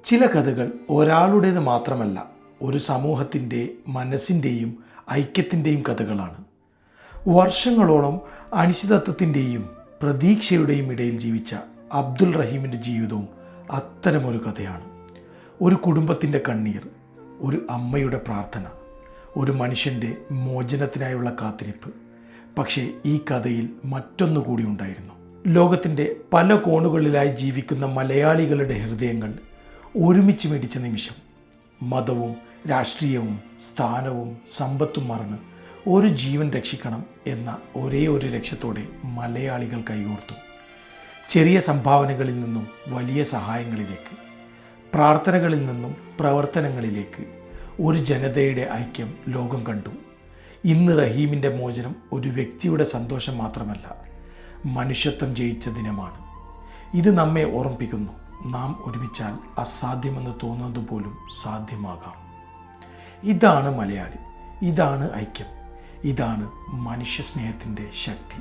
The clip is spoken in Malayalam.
ചില കഥകൾ ഒരാളുടേത് മാത്രമല്ല, ഒരു സമൂഹത്തിൻ്റെ മനസ്സിൻ്റെയും ഐക്യത്തിൻ്റെയും കഥകളാണ്. വർഷങ്ങളോളം അനിശ്ചിതത്വത്തിൻ്റെയും പ്രതീക്ഷയുടെയും ഇടയിൽ ജീവിച്ച അബ്ദുൽ റഹീമിൻ്റെ ജീവിതവും അത്തരമൊരു കഥയാണ്. ഒരു കുടുംബത്തിൻ്റെ കണ്ണീർ, ഒരു അമ്മയുടെ പ്രാർത്ഥന, ഒരു മനുഷ്യൻ്റെ മോചനത്തിനായുള്ള കാത്തിരിപ്പ്. പക്ഷേ ഈ കഥയിൽ മറ്റൊന്നുകൂടി ഉണ്ടായിരുന്നു. ലോകത്തിൻ്റെ പല കോണുകളിലായി ജീവിക്കുന്ന മലയാളികളുടെ ഹൃദയങ്ങൾ ഒരുമിച്ച് മേടിച്ച നിമിഷം. മതവും രാഷ്ട്രീയവും സ്ഥാനവും സമ്പത്തും മറന്ന് ഒരു ജീവൻ രക്ഷിക്കണം എന്ന ഒരേ ഒരു ലക്ഷ്യത്തോടെ മലയാളികൾ കൈകോർത്തു. ചെറിയ സംഭാവനകളിൽ നിന്നും വലിയ സഹായങ്ങളിലേക്ക്, പ്രാർത്ഥനകളിൽ നിന്നും പ്രവർത്തനങ്ങളിലേക്ക് ഒരു ജനതയുടെ ഐക്യം ലോകം കണ്ടു. ഇന്ന് റഹീമിൻ്റെ മോചനം ഒരു വ്യക്തിയുടെ സന്തോഷം മാത്രമല്ല, മനുഷ്യത്വം ജയിച്ച ദിനമാണ്. ഇത് നമ്മെ ഓർമ്മിപ്പിക്കുന്നു, നാം ഒരുമിച്ചാൽ അസാധ്യമെന്ന് തോന്നുന്നത് പോലും സാധ്യമാകാം. ഇതാണ് മലയാളി, ഇതാണ് ഐക്യം, ഇതാണ് മനുഷ്യ സ്നേഹത്തിൻ്റെ ശക്തി.